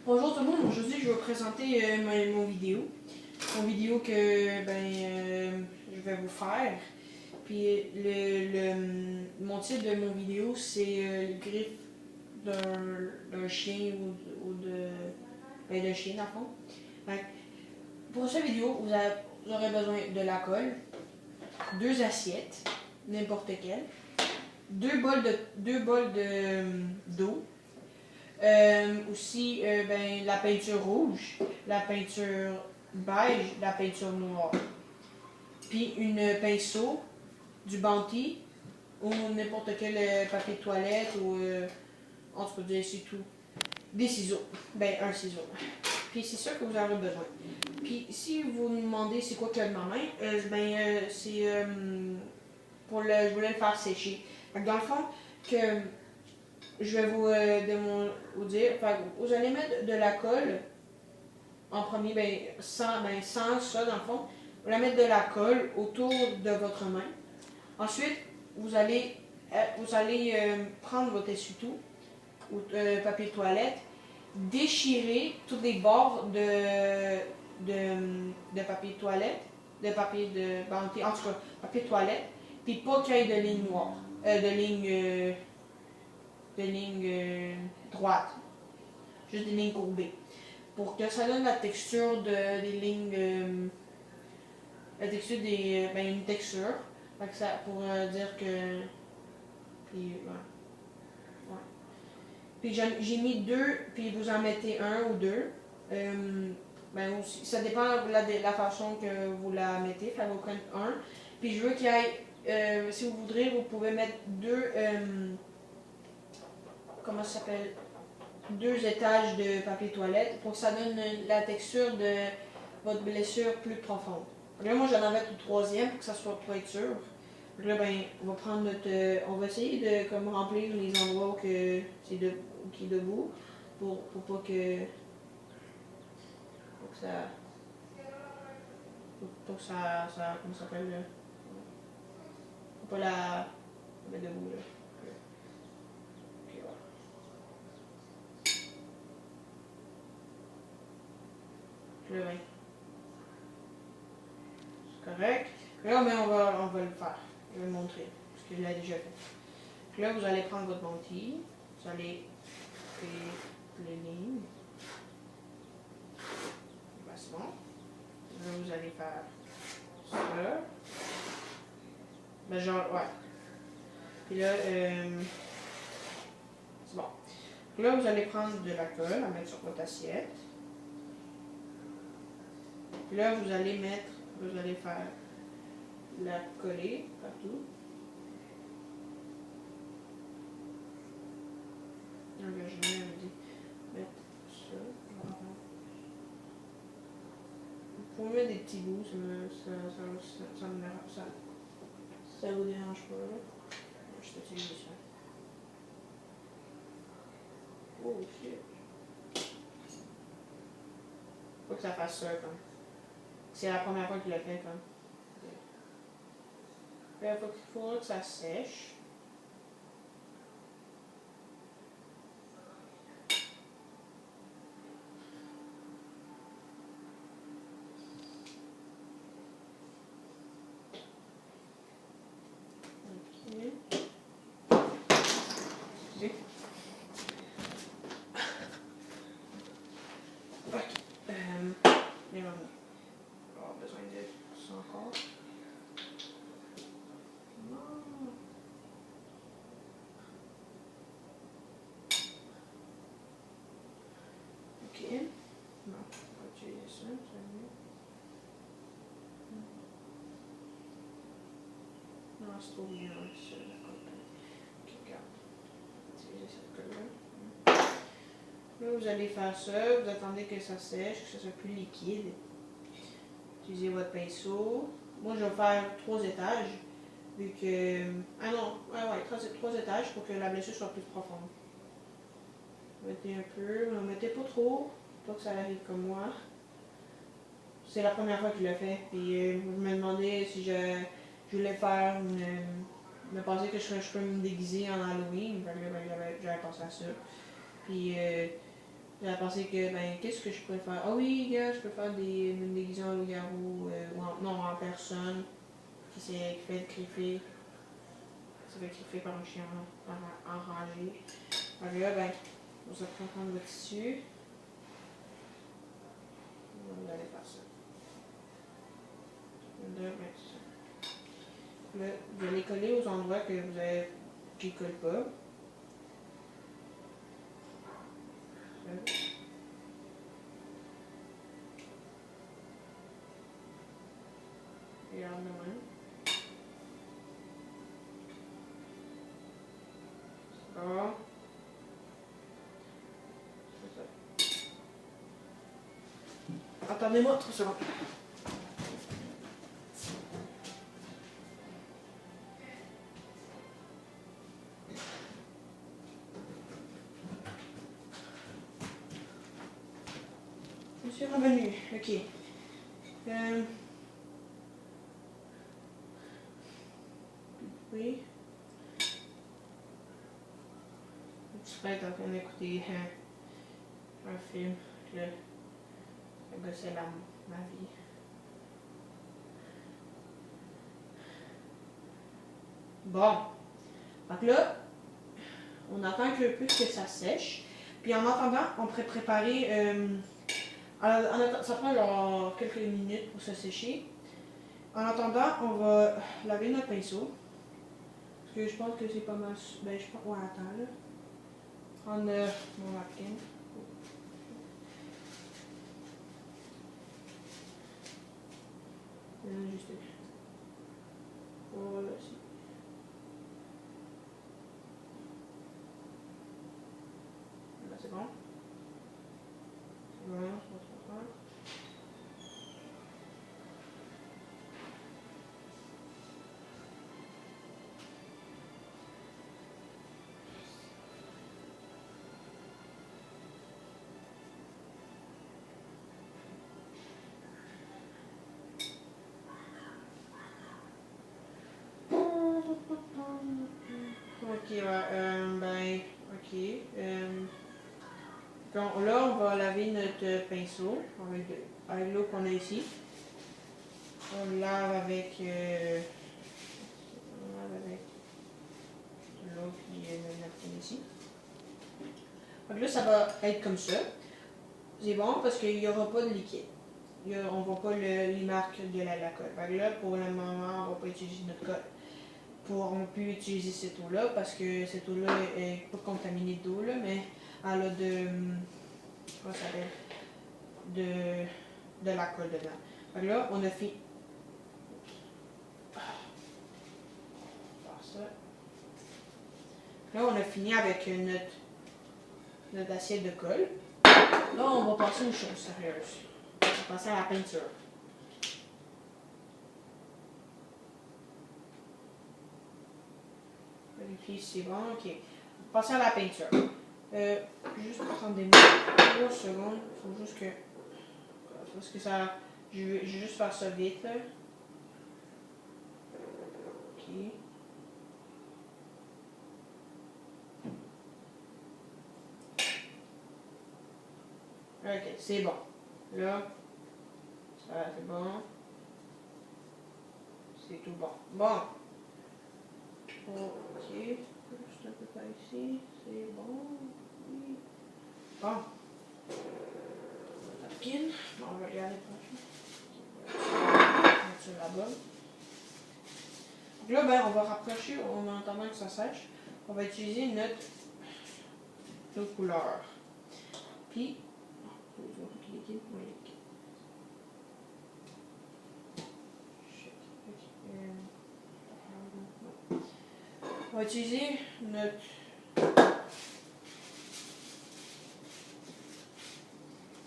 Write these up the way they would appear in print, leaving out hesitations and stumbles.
Bonjour tout le monde, aujourd'hui je vais vous présenter mon vidéo. Mon vidéo que je vais vous faire. Puis mon titre de mon vidéo c'est le griffe d'un chien ou d'un chien dans le fond. Fait que pour cette vidéo, vous aurez besoin de la colle, 2 assiettes, n'importe quelle, 2 bols d'eau. Aussi, la peinture rouge, la peinture beige, la peinture noire. Puis une pinceau, du Bounty ou n'importe quel papier de toilette ou on peut dire c'est tout. Des ciseaux, un ciseau. Puis c'est ça que vous aurez besoin. Puis si vous me demandez c'est quoi qu'il y a de ma main, c'est je voulais le faire sécher. Dans le fond, que je vais vous dire, vous allez mettre de la colle en premier, sans ça dans le fond, vous allez mettre de la colle autour de votre main. Ensuite, vous allez prendre votre essuie-tout ou papier de toilette, déchirer tous les bords de papier de toilette, de papier de Bounty, en tout cas, papier de toilette, puis pas qu'il y ait de ligne noire, de lignes droites, juste des lignes courbées. Pour que ça donne la texture des lignes, la texture une texture. Pour dire que. Puis, Puis j'ai mis 2, puis vous en mettez 1 ou 2. Ça dépend de la façon que vous la mettez. Fait vous prenez 1. Puis je veux qu'il y ait, si vous voudrez, vous pouvez mettre 2, comment ça s'appelle, 2 étages de papier toilette pour que ça donne la texture de votre blessure plus profonde. Là, moi, j'en avais tout 3e pour que ça soit pour être sûr. Donc là, on va prendre on va essayer de remplir les endroits qui est debout pour pas que, pour que ça comment ça s'appelle, faut pas la mettre debout là. Okay, voilà. Là, c'est correct. Là, on va le faire. Je vais le montrer, parce que je l'ai déjà fait. Là, vous allez prendre votre Bounty, vous allez créer les lignes. C'est bon. Là, vous allez faire ça. Puis là, c'est bon. Là, vous allez prendre de la colle à mettre sur votre assiette. Puis là, vous allez faire la coller partout. Donc, je vais mettre ça. Vous pouvez mettre des petits bouts, ça vous dérange pas. Là. Je vais utiliser ça. Oh shit. Faut que ça fasse ça comme. C'est la première fois qu'il l'a fait comme. Il faudra que ça sèche. On a besoin de ça encore. Ok. Non, on va utiliser ça. Non, c'est trop bien. Ok, regarde. Utiliser cette colle-là. Là, vous allez faire ça. Vous attendez que ça sèche, que ça soit plus liquide. Utilisez votre pinceau. Moi, je vais faire 3 étages. Vu que. Ah non, 3 étages pour que la blessure soit plus profonde. Mettez un peu, ne mettez pas trop, pas que ça arrive comme moi. C'est la première fois qu'il l'a fait. Puis vous me demandez si je voulais faire me penser que je peux me déguiser en Halloween. J'avais pensé à ça. Puis J'ai pensé que, ben, qu'est-ce que je pourrais faire? Ah oui, gars, je peux faire une déguisement en loup-garou, non, en personne, qui s'est fait griffer. Ça fait griffer par un chien enragé. Alors là, ben, vous allez prendre votre tissu. Vous allez faire ça. Là, ben, c'est ça. Là, vous allez coller aux endroits que vous avez, qui ne collent pas. Là. Regarde de même. Bon. C'est ça. Attendez-moi 3 secondes. Je suis revenu. Ok. Oui. Je suis en train d'écouter un film. Le gars, c'est ma vie. Bon. Donc là, on attend un peu que ça sèche. Puis en attendant, on pourrait préparer. Ça prend genre quelques minutes pour se sécher. En attendant, on va laver notre pinceau. Parce que je pense que c'est pas mal. Ben, je pense. Ouais, attends là. Prendre mon napkin. Juste. Voilà, là, c'est bon. C'est bon, c'est bon. Ok, ouais, ben, ok. Là, on va laver notre pinceau avec l'eau qu'on a ici. On lave avec l'eau puis le napkin ici. Donc là, ça va être comme ça. C'est bon parce qu'il n'y aura pas de liquide. On ne voit pas les marques de la colle. Donc là, pour le moment, on ne va pas utiliser notre colle. On peut utiliser cette eau-là parce que cette eau-là est pas contaminée d'eau, mais elle a comment ça s'appelle? De la colle dedans. Donc là, on a fait. Ça. Là, on a fini avec notre assiette de colle. Là, on va passer aux choses sérieuses. On va passer à la peinture. Vérifier si c'est bon. Ok. Passer à la peinture. Juste attendez-moi 3 secondes. Il faut juste que. Parce que ça. Je vais juste faire ça vite. Là. Ok. Ok, c'est bon. Là, ça c'est bon. C'est tout bon. Bon. Ok. Juste un peu par ici. C'est bon. Oui. Bon. Napkin. Bon, on va regarder prochain. Là-bas. Donc là, ben, on va rapprocher en attendant que ça sèche. On va utiliser notre couleur. Puis, on va utiliser notre.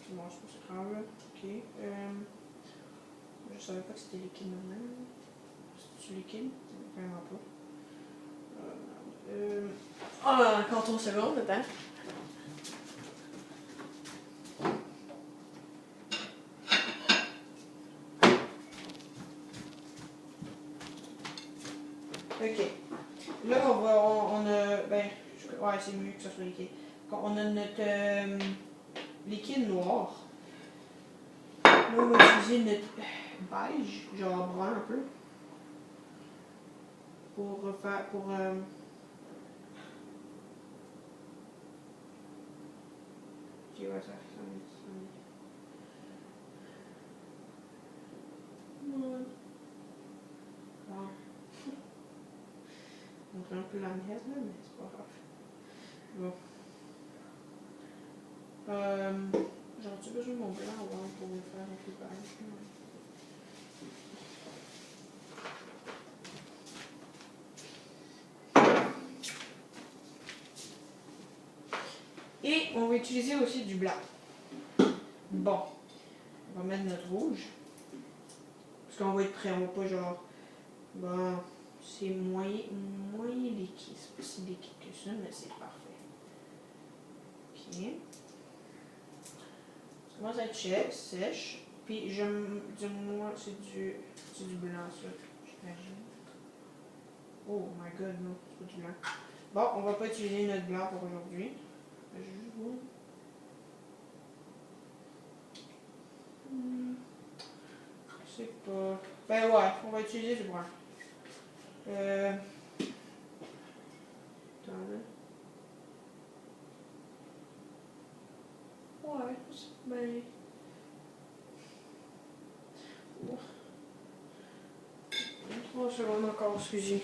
Bon, c'est pas grave là. Ok. Je savais pas que c'était liquide normal. C'est liquide? Vraiment pas. Encore 3 secondes, attends. Ok. Là, on a. Ben, ouais, c'est mieux que ça soit liquide. On a notre. liquide noir. Là, on va utiliser notre beige, genre brun un peu. Pour refaire, ok, ouais, ça ouais. Bon. On prend un peu la miette, là, mais c'est pas grave. Bon. J'aurais-tu besoin de mon blanc avant pour le faire un peu beige? Et on va utiliser aussi du blanc. Bon. On va mettre notre rouge. Parce qu'on va être prêt, on va pas genre... Bon, c'est moyen liquide. C'est pas si liquide que ça, mais c'est parfait. Ok. Ça commence à être sèche. Puis dis-moi, c'est du blanc ça, j'imagine. Oh my god, non, c'est pas du blanc. Bon, on va pas utiliser notre blanc pour aujourd'hui. Je sais pas. Ben ouais, on va utiliser du brun. Attends là. Ouais, ben. Oh. 3 secondes encore, excusez.